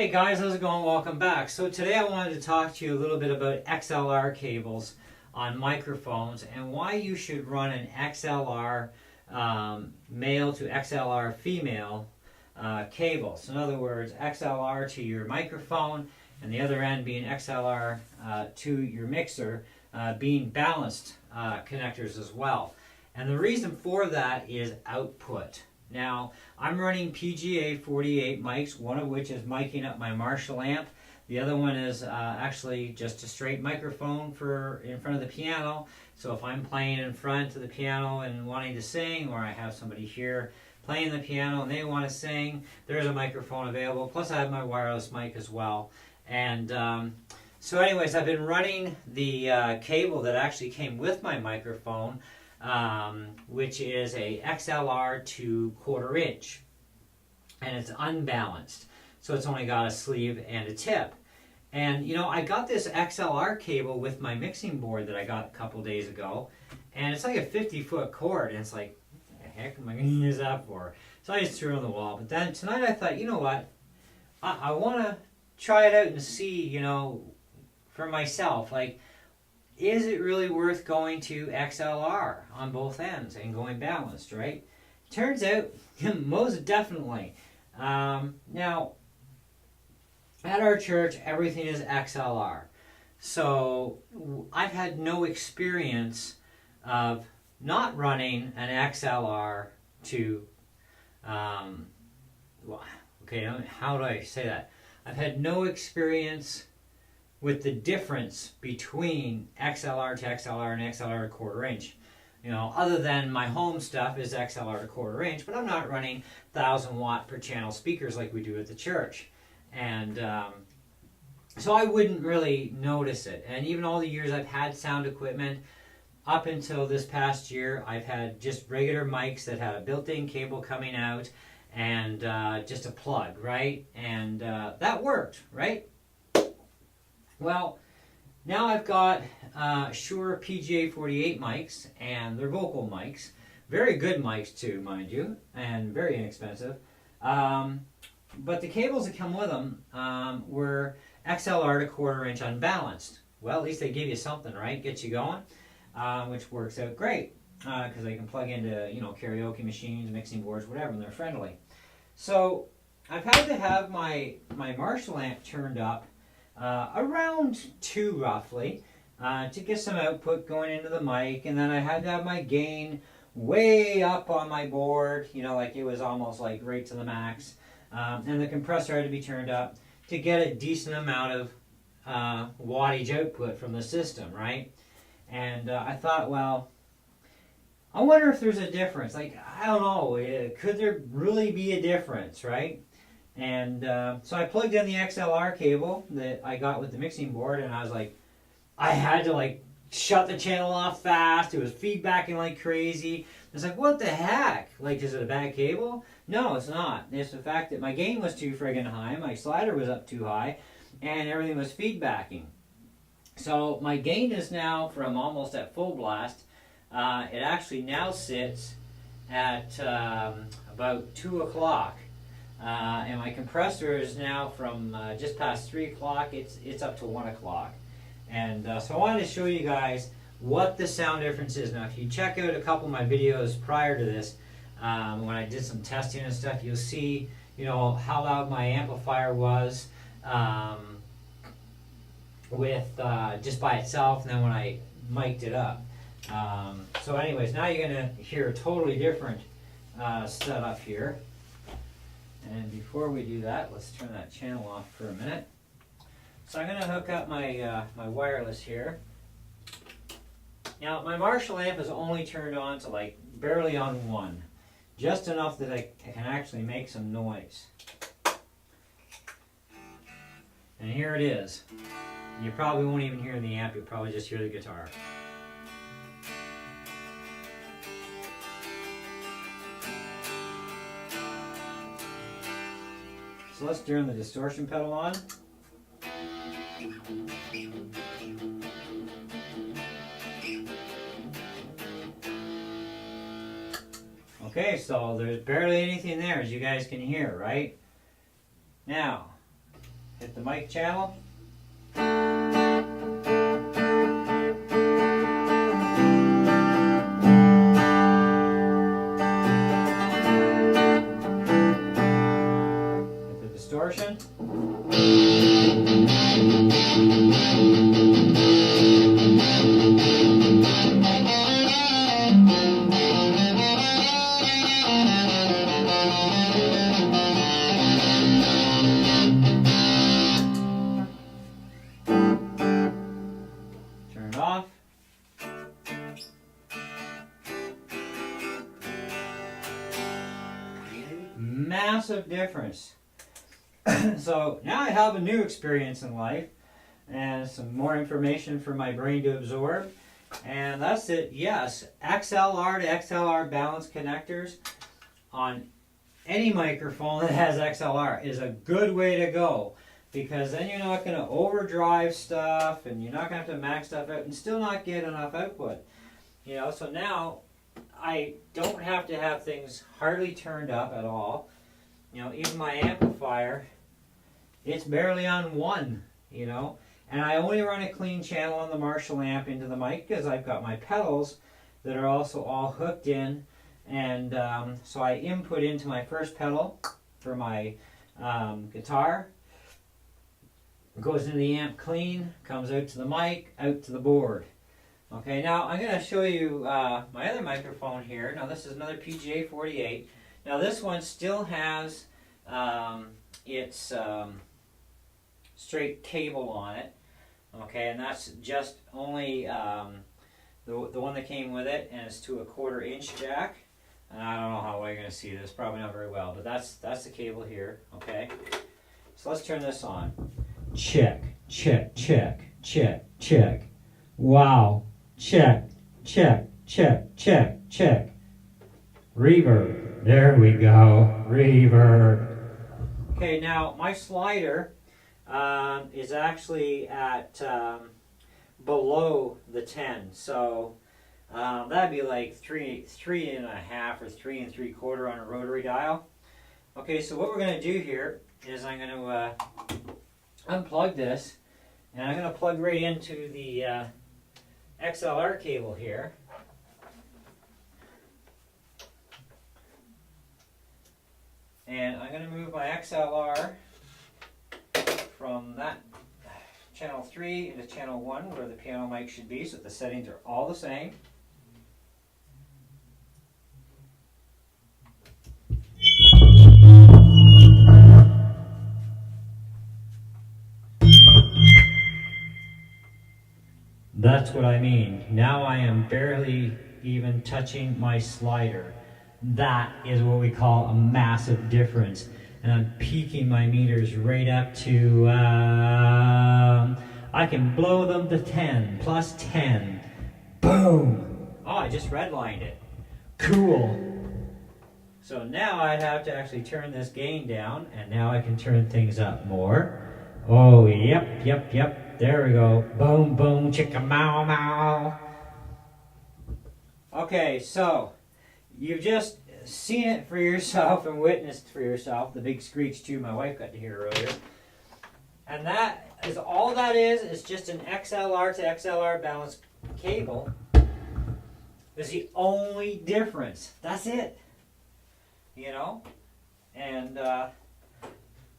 Hey guys, how's it going? Welcome back. So today I wanted to talk to you a little bit about XLR cables on microphones and why you should run an XLR male to XLR female cable. So in other words, XLR to your microphone and the other end being XLR to your mixer, being balanced connectors as well. And the reason for that is output. Now, I'm running PGA 48 mics, one of which is miking up my Marshall amp. The other one is actually just a straight microphone for in front of the piano. So if I'm playing in front of the piano and wanting to sing, or I have somebody here playing the piano and they want to sing, there's a microphone available. Plus I have my wireless mic as well. And so anyways, I've been running the cable that actually came with my microphone, which is a XLR to 1/4 inch, and it's unbalanced, so it's only got a sleeve and a tip. And you know, I got this XLR cable with my mixing board that I got a couple days ago, and it's like a 50-foot cord, and it's like, what the heck am I going to use that for? So I just threw it on the wall. But then tonight I thought, you know what, I want to try it out and see, you know, for myself, like, is it really worth going to XLR on both ends and going balanced, right? Turns out, most definitely. Now, at our church, everything is XLR. So, I've had no experience of not running an XLR to, well, okay, how do I say that? I've had no experience with the difference between XLR to XLR and XLR to 1/4 inch. You know, other than my home stuff is XLR to 1/4 inch, but I'm not running 1,000 watt per channel speakers like we do at the church. And so I wouldn't really notice it. And even all the years I've had sound equipment, up until this past year, I've had just regular mics that had a built-in cable coming out and just a plug, right? And that worked, right? Well, now I've got Shure PGA 48 mics, and they're vocal mics. Very good mics too, mind you, and very inexpensive. But the cables that come with them were XLR to 1/4 inch unbalanced. Well, at least they give you something, right? Get you going, which works out great because they can plug into, you know, karaoke machines, mixing boards, whatever, and they're friendly. So I've had to have my Marshall amp turned up around 2 roughly to get some output going into the mic, and then I had to have my gain way up on my board, you know, like it was almost like right to the max, and the compressor had to be turned up to get a decent amount of wattage output from the system, right? And I thought, well, I wonder if there's a difference. Like, I don't know, could there really be a difference, right? And so I plugged in the XLR cable that I got with the mixing board, and I was like, I had to like shut the channel off fast. It was feedbacking like crazy. It's like, what the heck? Like, is it a bad cable? No, it's not. It's the fact that my gain was too friggin' high, my slider was up too high, and everything was feedbacking. So my gain is now from almost at full blast. It actually now sits at about 2 o'clock. And my compressor is now from just past 3 o'clock, it's up to 1 o'clock. And so I wanted to show you guys what the sound difference is. Now if you check out a couple of my videos prior to this, when I did some testing and stuff, you'll see, you know, how loud my amplifier was with just by itself, and then when I mic'd it up. So anyways, now you're going to hear a totally different setup here. And before we do that, let's turn that channel off for a minute. So I'm going to hook up my my wireless here. Now my Marshall amp is only turned on to like barely on 1, just enough that I can actually make some noise. And here it is. You probably won't even hear the amp, you'll probably just hear the guitar. So let's turn the distortion pedal on. Okay, so there's barely anything there, as you guys can hear, right? Now, hit the mic channel. Hit the distortion. Turn it off. Massive difference. So now I have a new experience in life and some more information for my brain to absorb. And that's it. Yes, XLR to XLR balance connectors on any microphone that has XLR is a good way to go, because then you're not going to overdrive stuff and you're not going to have to max stuff out and still not get enough output. You know, so now I don't have to have things hardly turned up at all. You know, even my amplifier, it's barely on 1, you know. And I only run a clean channel on the Marshall amp into the mic because I've got my pedals that are also all hooked in. And so I input into my first pedal for my guitar. It goes into the amp clean, comes out to the mic, out to the board. Okay, now I'm going to show you my other microphone here. Now this is another PGA 48. Now this one still has its straight cable on it. Okay, and that's just only the one that came with it, and it's to a 1/4 inch jack. And I don't know how well you're going to see this, probably not very well, but that's the cable here. Okay, so let's turn this on. Check, check, check, check, check. Wow. Check, check, check, check, check. Reverb. There we go. Reverb. Okay, now my slider is actually at below the 10. So that'd be like 3.5 or 3 3/4 on a rotary dial. Okay, so what we're going to do here is I'm going to unplug this, and I'm going to plug right into the XLR cable here. And I'm going to move my XLR from that channel 3 into channel 1 where the piano mic should be, so that the settings are all the same. That's what I mean. Now I am barely even touching my slider. That is what we call a massive difference. And I'm peaking my meters right up to, I can blow them to 10, plus 10. Boom! Oh, I just redlined it. Cool. So now I'd have to actually turn this gain down, and now I can turn things up more. Oh, yep, yep, yep. There we go. Boom, boom, chicka, mow, mow. Okay, so you've just seen it for yourself and witnessed for yourself the big screech too my wife got to hear earlier. And that is all that is just an XLR to XLR balance cable. Is the only difference. That's it. You know? And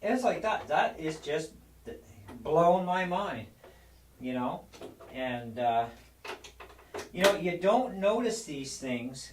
it's like that is just blowing my mind, you know. And you know, you don't notice these things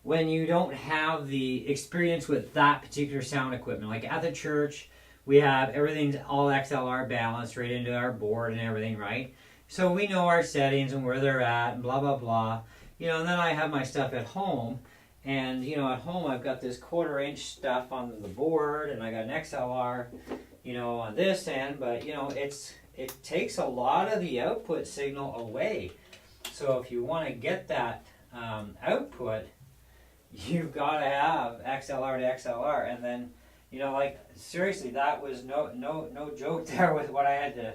when you don't have the experience with that particular sound equipment. Like at the church, we have everything's all XLR balanced right into our board and everything, right? So we know our settings and where they're at and blah blah blah, you know. And then I have my stuff at home. And, you know, at home I've got this 1/4 inch stuff on the board, and I got an XLR, you know, on this end. But, you know, it takes a lot of the output signal away. So if you want to get that output, you've got to have XLR to XLR. And then, you know, like, seriously, that was no joke there with what I had to,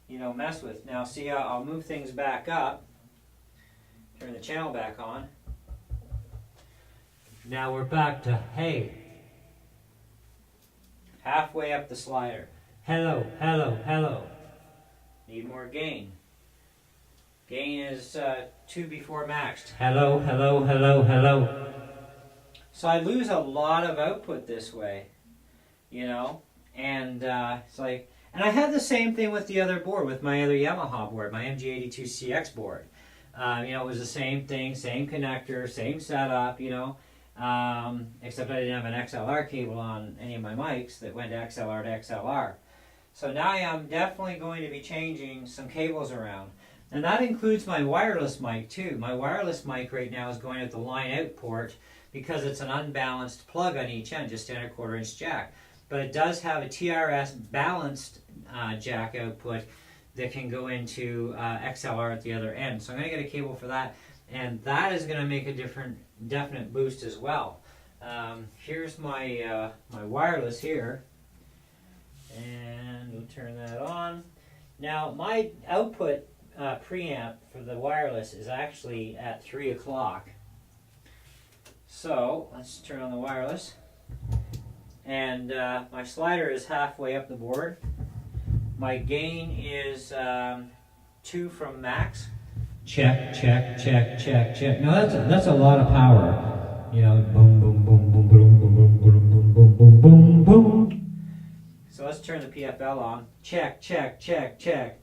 you know, mess with. Now, see, I'll move things back up, turn the channel back on. Now we're back to hey. halfway up the slider. Hello, hello, hello. Need more gain. Gain is 2 before maxed. Hello, hello, hello, hello. So I lose a lot of output this way, you know, and it's like, and I had the same thing with the other board, with my other Yamaha board, my MG82CX board. You know, it was the same thing, same connector, same setup, you know, except I didn't have an XLR cable on any of my mics that went XLR to XLR. So now I'm definitely going to be changing some cables around. And that includes my wireless mic too. My wireless mic right now is going at the line out port because it's an unbalanced plug on each end, just standard 1/4 inch jack. But it does have a TRS balanced jack output that can go into XLR at the other end. So I'm going to get a cable for that, and that is going to make a definite boost as well. Here's my my wireless here, and we'll turn that on. Now my output preamp for the wireless is actually at 3 o'clock. So let's turn on the wireless, and my slider is halfway up the board. My gain is 2 from max. Check, check, check, check, check. Now that's a lot of power. You know, boom, boom, boom, boom, boom, boom, boom, boom, boom, boom, boom, boom. So let's turn the PFL on. Check, check, check, check.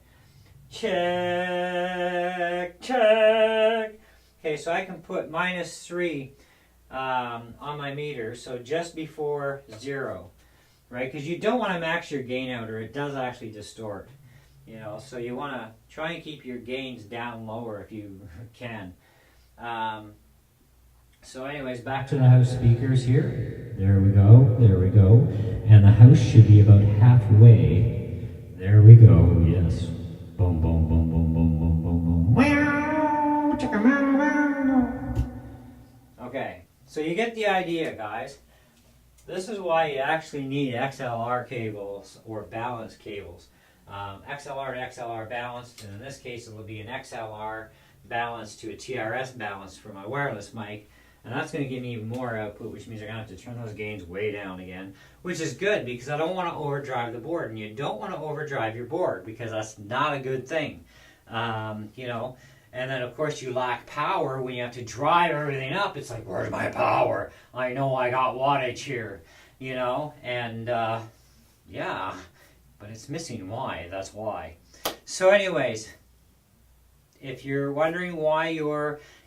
Check, check. Okay, so I can put -3 on my meter, so just before 0, right? Because you don't want to max your gain out, or it does actually distort. You know, so you want to try and keep your gains down lower if you can. So anyways, back to the house speakers here. There we go, there we go. And the house should be about halfway. There we go, yes. Boom, boom, boom, boom, boom, boom, boom, boom. Wow, chicka, wow, wow. Okay, so you get the idea, guys. This is why you actually need XLR cables or balanced cables. XLR to XLR balanced, and in this case it will be an XLR balanced to a TRS balanced for my wireless mic, and that's going to give me even more output, which means I'm going to have to turn those gains way down again, which is good because I don't want to overdrive the board, and you don't want to overdrive your board because that's not a good thing. You know, and then of course you lack power when you have to drive everything up. It's like, where's my power? I know I got wattage here, you know, and yeah, but it's missing Y, that's why. So anyways, if you're wondering why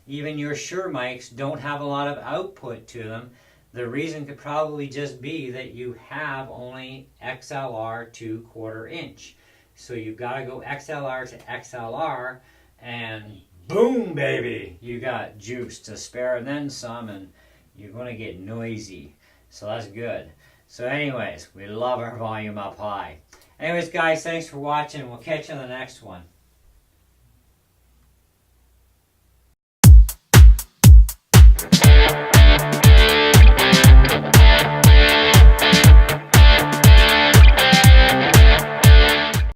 even your Shure mics don't have a lot of output to them, the reason could probably just be that you have only XLR to 1/4 inch. So you've got to go XLR to XLR, and boom, baby, you got juice to spare and then some, and you're going to get noisy. So that's good. So anyways, we love our volume up high. Anyways, guys, thanks for watching. We'll catch you on the next one.